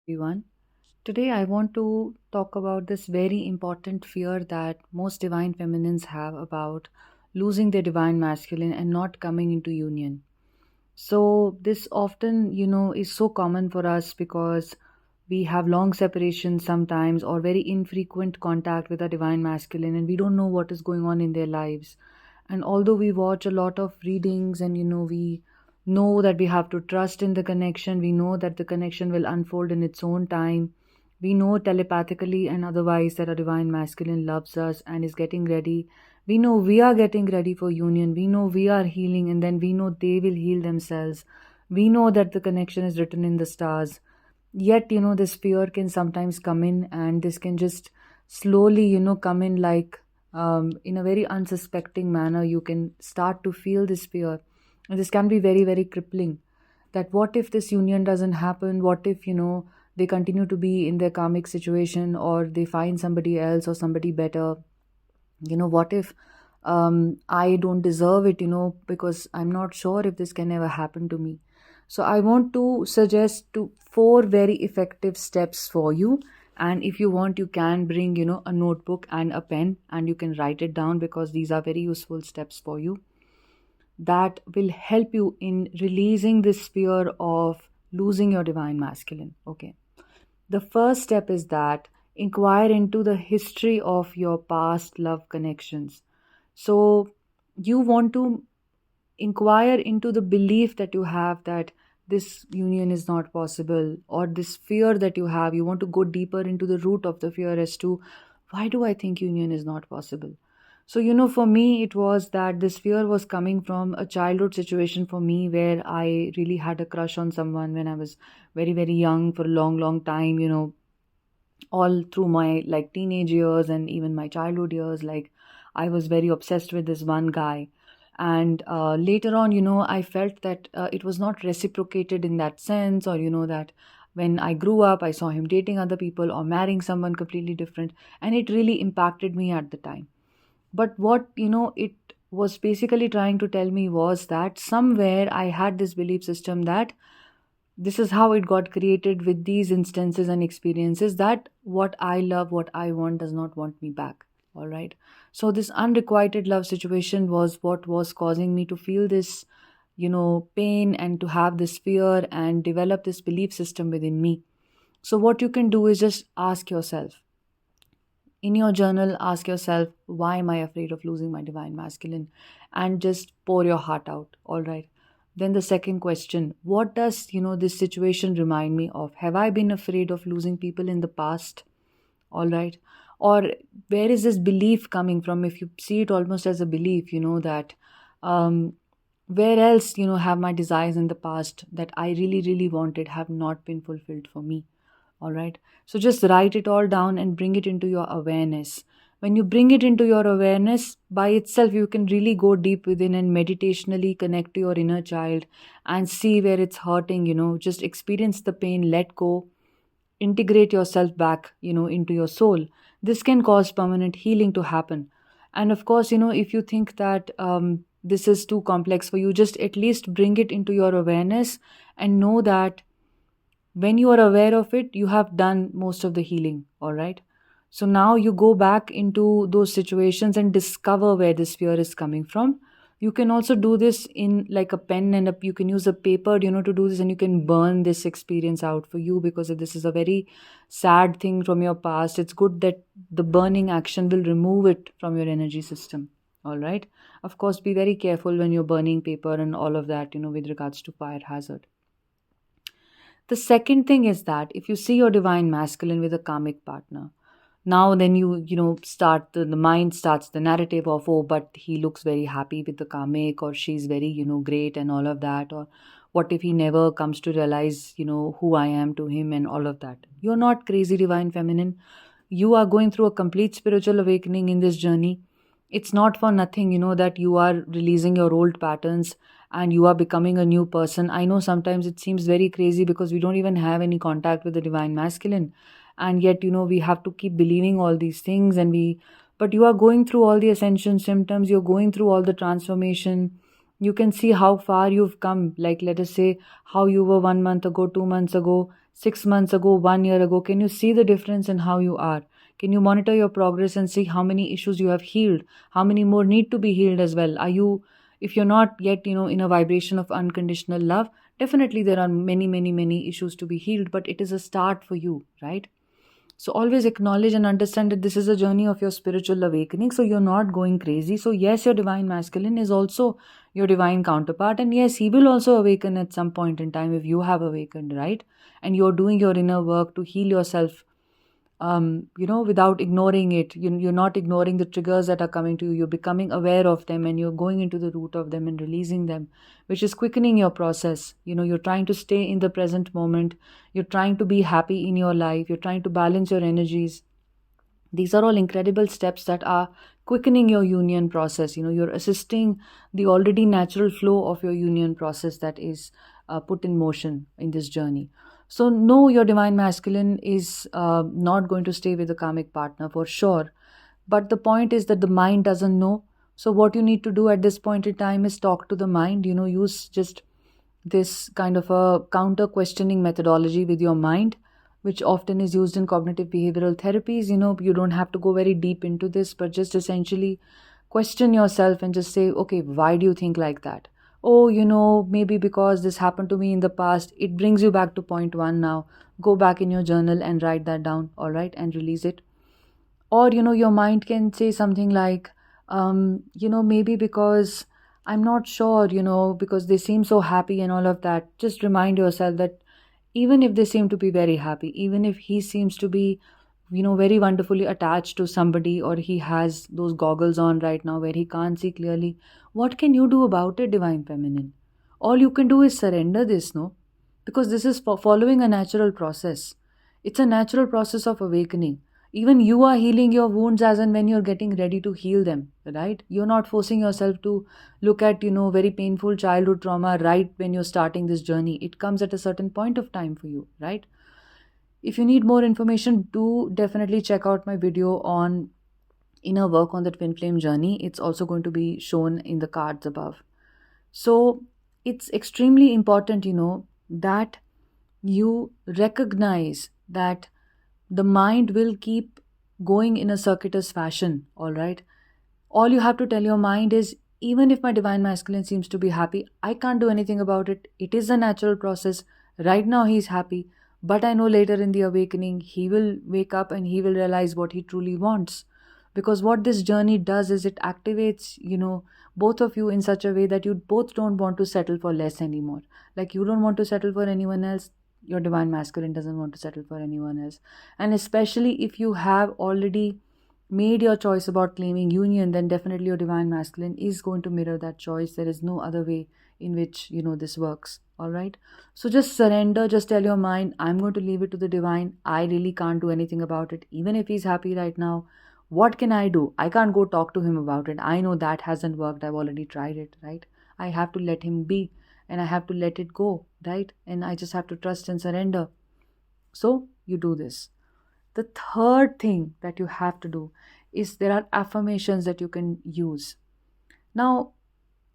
Everyone. Today, I want to talk about this very important fear that most divine feminines have about losing their divine masculine and not coming into union. So, this often, is so common for us because we have long separation sometimes or very infrequent contact with our divine masculine, and we don't know what is going on in their lives. And although we watch a lot of readings and we know that we have to trust in the connection, we know that the connection will unfold in its own time. We know telepathically and otherwise that our divine masculine loves us and is getting ready. We know we are getting ready for union. We know we are healing, and then we know they will heal themselves. We know that the connection is written in the stars. Yet, this fear can sometimes come in, and this can just slowly, come in like in a very unsuspecting manner. You can start to feel this fear. And this can be very, very crippling. That what if this union doesn't happen? What if, they continue to be in their karmic situation, or they find somebody else or somebody better? What if I don't deserve it, because I'm not sure if this can ever happen to me. So I want to suggest four very effective steps for you. And if you want, you can bring, a notebook and a pen, and you can write it down, because these are very useful steps for you that will help you in releasing this fear of losing your divine masculine. Okay. The first step is that inquire into the history of your past love connections. So you want to inquire into the belief that you have that this union is not possible, or this fear that you have. You want to go deeper into the root of the fear as to why do I think union is not possible. So, for me, it was that this fear was coming from a childhood situation for me, where I really had a crush on someone when I was very, very young, for a long, long time, all through my like teenage years and even my childhood years. Like, I was very obsessed with this one guy. And later on, I felt that it was not reciprocated in that sense, or that when I grew up, I saw him dating other people or marrying someone completely different, and it really impacted me at the time. But what it was basically trying to tell me was that somewhere I had this belief system that this is how it got created with these instances and experiences, that what I love, what I want, does not want me back. All right. So this unrequited love situation was what was causing me to feel this, pain, and to have this fear and develop this belief system within me. So what you can do is just ask yourself, in your journal, ask yourself, why am I afraid of losing my divine masculine? And just pour your heart out. All right. Then the second question, what does, this situation remind me of? Have I been afraid of losing people in the past? All right. Or where is this belief coming from? If you see it almost as a belief, that um, where else, have my desires in the past that I really, really wanted have not been fulfilled for me? All right. So just write it all down and bring it into your awareness. When you bring it into your awareness, by itself, you can really go deep within and meditationally connect to your inner child and see where it's hurting, just experience the pain, let go, integrate yourself back, into your soul. This can cause permanent healing to happen. And of course, if you think that this is too complex for you, just at least bring it into your awareness and know that when you are aware of it, you have done most of the healing. All right. So now you go back into those situations and discover where this fear is coming from. You can also do this in like a pen and you can use a paper, to do this, and you can burn this experience out for you, because if this is a very sad thing from your past, it's good that the burning action will remove it from your energy system. All right. Of course, be very careful when you're burning paper and all of that, with regards to fire hazard. The second thing is that if you see your divine masculine with a karmic partner, now then start the mind starts the narrative of, oh, but he looks very happy with the karmic, or she's very, great and all of that, or what if he never comes to realize, who I am to him and all of that. You're not crazy, divine feminine. You are going through a complete spiritual awakening in this journey. It's not for nothing, that you are releasing your old patterns and you are becoming a new person. I know sometimes it seems very crazy because we don't even have any contact with the divine masculine. And yet, we have to keep believing all these things, but you are going through all the ascension symptoms, you're going through all the transformation. You can see how far you've come. Like, let us say how you were 1 month ago, 2 months ago. 6 months ago, 1 year ago? Can you see the difference in how you are? Can you monitor your progress and see how many issues you have healed? How many more need to be healed as well? Are you, if you're not yet, in a vibration of unconditional love, definitely there are many, many, many issues to be healed, but it is a start for you, right? So always acknowledge and understand that this is a journey of your spiritual awakening. So you're not going crazy. So yes, your divine masculine is also your divine counterpart. And yes, he will also awaken at some point in time if you have awakened, right? And you're doing your inner work to heal yourself, without ignoring it. You're not ignoring the triggers that are coming to you. You're becoming aware of them and you're going into the root of them and releasing them, which is quickening your process. You're trying to stay in the present moment. You're trying to be happy in your life. You're trying to balance your energies. These are all incredible steps that are quickening your union process. You're assisting the already natural flow of your union process that is put in motion in this journey. So no, your divine masculine is not going to stay with the karmic partner for sure, but the point is that the mind doesn't know. So what you need to do at this point in time is talk to the mind. Use just this kind of a counter questioning methodology with your mind, which often is used in cognitive behavioral therapies. You don't have to go very deep into this, but just essentially question yourself and just say, okay, why do you think like that? Oh, maybe because this happened to me in the past. It brings you back to point one now. Go back in your journal and write that down, all right, and release it. Or your mind can say something like, maybe because I'm not sure, because they seem so happy and all of that. Just remind yourself that even if they seem to be very happy, even if he seems to be very wonderfully attached to somebody, or he has those goggles on right now where he can't see clearly, what can you do about it, divine feminine? All you can do is surrender this, no? Because this is following a natural process. It's a natural process of awakening. Even you are healing your wounds as and when you're getting ready to heal them, right? You're not forcing yourself to look at very painful childhood trauma right when you're starting this journey. It comes at a certain point of time for you, right? If you need more information, do definitely check out my video on inner work on the twin flame journey. It's also going to be shown in the cards above. So it's extremely important, that you recognize that the mind will keep going in a circuitous fashion, all right? All you have to tell your mind is, even if my divine masculine seems to be happy, I can't do anything about it. It is a natural process. Right now, he's happy, but I know later in the awakening, he will wake up and he will realize what he truly wants. Because what this journey does is it activates, both of you in such a way that you both don't want to settle for less anymore. Like, you don't want to settle for anyone else. Your divine masculine doesn't want to settle for anyone else. And especially if you have already made your choice about claiming union, then definitely your divine masculine is going to mirror that choice. There is no other way in which this works. All right, so just surrender. Just tell your mind, I'm going to leave it to the divine. I really can't do anything about it. Even if he's happy right now, what can I do? I can't go talk to him about it. I know that hasn't worked. I've already tried it, right? I have to let him be, and I have to let it go, right? And I just have to trust and surrender. So you do this. The third thing that you have to do is, there are affirmations that you can use. Now,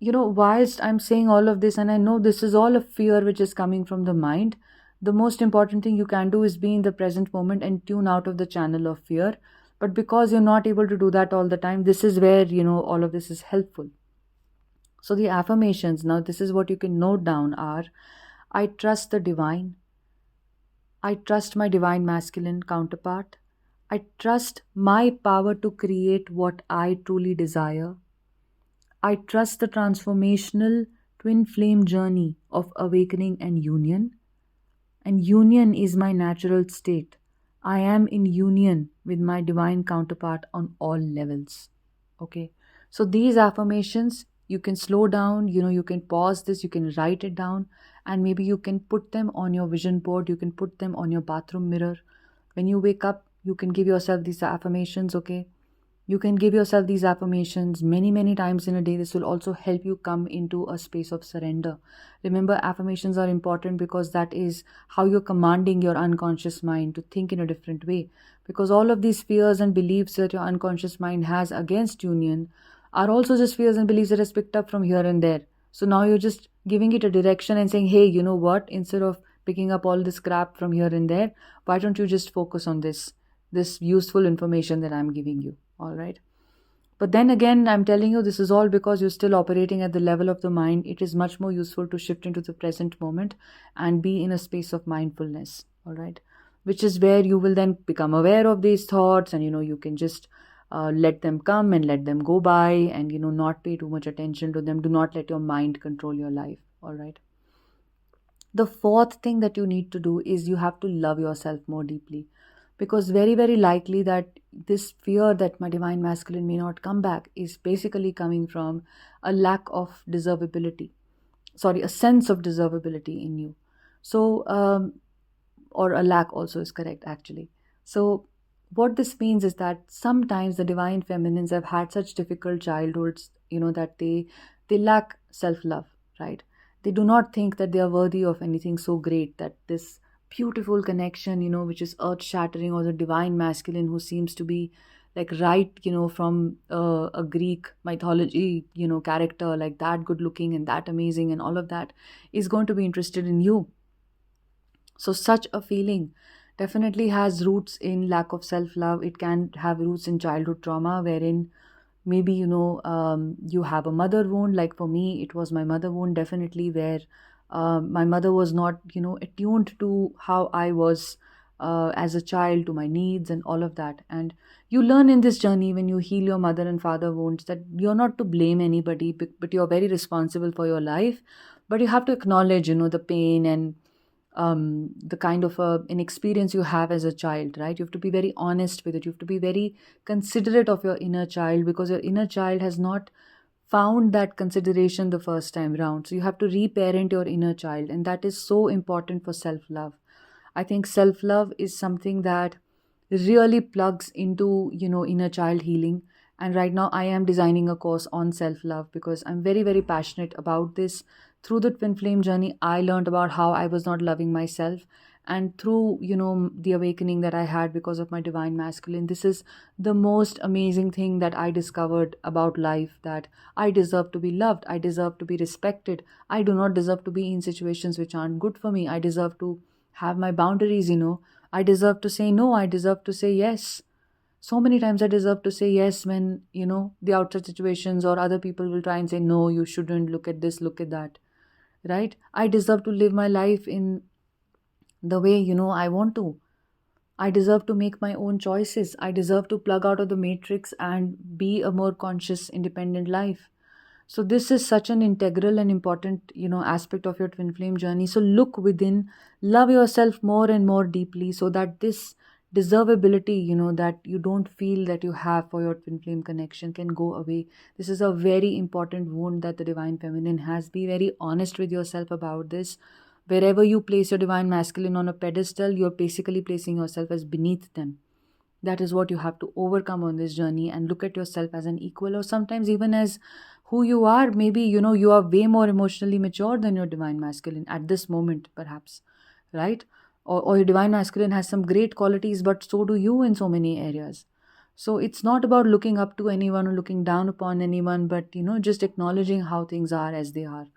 whilst I'm saying all of this, and I know this is all a fear which is coming from the mind, the most important thing you can do is be in the present moment and tune out of the channel of fear. But because you're not able to do that all the time, this is where, all of this is helpful. So the affirmations, now this is what you can note down, are: I trust the divine. I trust my divine masculine counterpart. I trust my power to create what I truly desire. I trust the transformational twin flame journey of awakening and union. And union is my natural state. I am in union with my divine counterpart on all levels. Okay. So these affirmations, you can slow down, you can pause this, you can write it down, and maybe you can put them on your vision board, you can put them on your bathroom mirror. When you wake up, you can give yourself these affirmations, okay? You can give yourself these affirmations many, many times in a day. This will also help you come into a space of surrender. Remember, affirmations are important because that is how you're commanding your unconscious mind to think in a different way. Because all of these fears and beliefs that your unconscious mind has against union are also just fears and beliefs that is picked up from here and there. So now you're just giving it a direction and saying, hey, you know what? Instead of picking up all this crap from here and there. Why don't you just focus on this useful information that I'm giving you? All right. But then again, I'm telling you, this is all because you're still operating at the level of the mind. It is much more useful to shift into the present moment and be in a space of mindfulness. All right. Which is where you will then become aware of these thoughts, and you can just let them come and let them go by, and not pay too much attention to them. Do not let your mind control your life. All right. The fourth thing that you need to do is you have to love yourself more deeply, because very, very likely that this fear that my divine masculine may not come back is basically coming from a lack of deservability, sorry, a sense of deservability in you. So or a lack also is correct, actually. So what this means is that sometimes the divine feminines have had such difficult childhoods, that they lack self love, right? They do not think that they are worthy of anything so great, that this beautiful connection, which is earth shattering, or the divine masculine who seems to be like right, from a Greek mythology, character, like that good looking and that amazing and all of that, is going to be interested in you. So, such a feeling definitely has roots in lack of self love. It can have roots in childhood trauma, wherein maybe you have a mother wound. Like for me, it was my mother wound, definitely, where my mother was not attuned to how I was as a child, to my needs and all of that. And you learn in this journey, when you heal your mother and father wounds, that you're not to blame anybody, but you're very responsible for your life. But you have to acknowledge the pain and the kind of an experience you have as a child, right? You have to be very honest with it. You have to be very considerate of your inner child, because your inner child has not found that consideration the first time round. So you have to reparent your inner child, and that is so important for self love. I think self love is something that really plugs into inner child healing. And right now I am designing a course on self love, because I'm very, very passionate about this. Through the twin flame journey, I learned about how I was not loving myself, and through the awakening that I had because of my divine masculine, this is the most amazing thing that I discovered about life, that I deserve to be loved, I deserve to be respected, I do not deserve to be in situations which aren't good for me, I deserve to have my boundaries, I deserve to say no, I deserve to say yes. So many times I deserve to say yes when, the outside situations or other people will try and say, no, you shouldn't, look at this, look at that, right? I deserve to live my life in the way, I want to. I deserve to make my own choices. I deserve to plug out of the matrix and be a more conscious, independent life. So this is such an integral and important, aspect of your twin flame journey. So look within, love yourself more and more deeply, so that this deservability, that you don't feel that you have for your twin flame connection, can go away. This is a very important wound that the divine feminine has. Be very honest with yourself about this. Wherever you place your divine masculine on a pedestal, you're basically placing yourself as beneath them. That is what you have to overcome on this journey, and look at yourself as an equal, or sometimes even as who you are. Maybe you are way more emotionally mature than your divine masculine at this moment, perhaps, right? Or your divine masculine has some great qualities, but so do you in so many areas. So it's not about looking up to anyone or looking down upon anyone, but just acknowledging how things are as they are.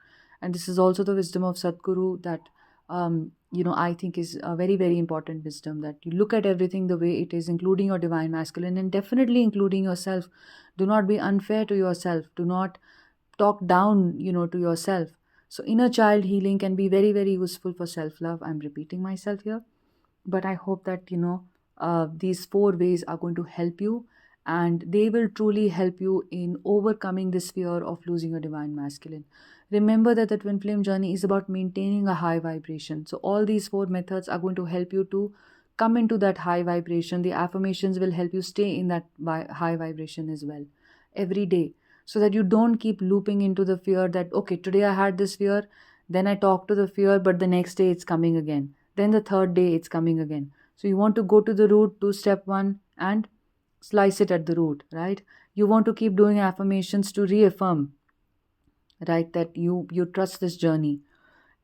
And this is also the wisdom of Sadhguru that I think is a very, very important wisdom, that you look at everything the way it is, including your divine masculine, and definitely including yourself. Do not be unfair to yourself. Do not talk down, to yourself. So inner child healing can be very, very useful for self-love. I'm repeating myself here, but I hope that, these four ways are going to help you, and they will truly help you in overcoming this fear of losing your divine masculine. Remember that the twin flame journey is about maintaining a high vibration. So all these four methods are going to help you to come into that high vibration. The affirmations will help you stay in that high vibration as well every day, so that you don't keep looping into the fear that, okay, today I had this fear, then I talk to the fear, but the next day it's coming again. Then the third day it's coming again. So you want to go to the root, to step one, and slice it at the root, right? You want to keep doing affirmations to reaffirm, right, that you trust this journey.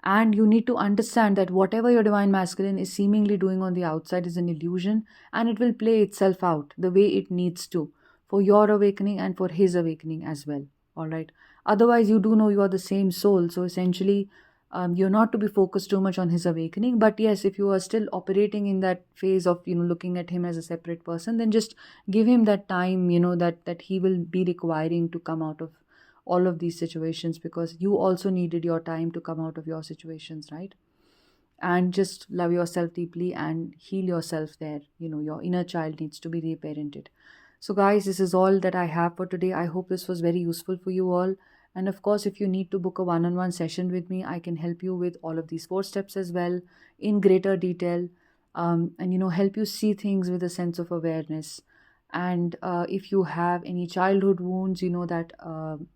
And you need to understand that whatever your divine masculine is seemingly doing on the outside is an illusion, and it will play itself out the way it needs to, for your awakening and for his awakening as well. All right. Otherwise, you do know you are the same soul. So essentially, You're not to be focused too much on his awakening, but yes, if you are still operating in that phase of looking at him as a separate person, then just give him that time, that he will be requiring to come out of all of these situations, because you also needed your time to come out of your situations, right? And just love yourself deeply and heal yourself there. Your inner child needs to be reparented. So guys, this is all that I have for today. I hope this was very useful for you all. And of course, if you need to book a one-on-one session with me, I can help you with all of these 4 steps as well in greater detail, and help you see things with a sense of awareness. And if you have any childhood wounds that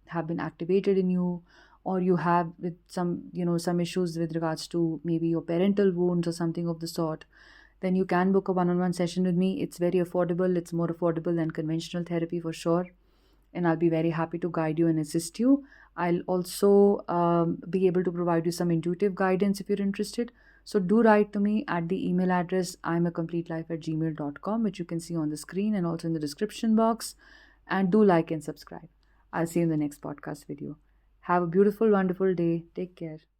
have been activated in you, or you have with some issues with regards to maybe your parental wounds or something of the sort, then you can book a one-on-one session with me. It's very affordable. It's more affordable than conventional therapy for sure, and I'll be very happy to guide you and assist you. I'll also be able to provide you some intuitive guidance if you're interested. So do write to me at the email address iamacompletelife@gmail.com, which you can see on the screen and also in the description box. And do like and subscribe. I'll see you in the next podcast video. Have a beautiful, wonderful day. Take care.